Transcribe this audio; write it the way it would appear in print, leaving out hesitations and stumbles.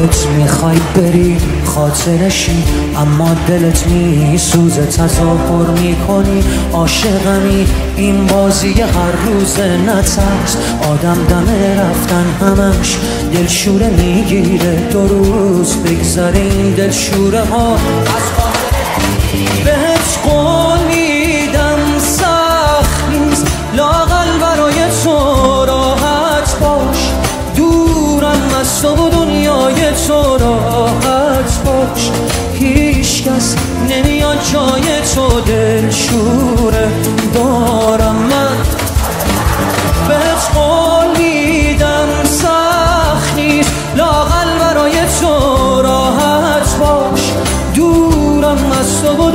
خودت میخوای بری خاطرشی، اما دلت میسوزه تظاهر میکنی عاشقمی. این بازی هر روز نترس، آدم دم رفتن همش دلشوره میگیره. 2 روز بگذره این دلشوره ها از بهت قول میدم سخت نیست، لااقل برای تو راحت باش. دورم از تو و دنیای تو راحت باش. هیچ کس نمیاد جای تو، دلشوره دارم من. بهت قول میدم سخت نیست، لااقل برای تو راحت باش. دورم از تو و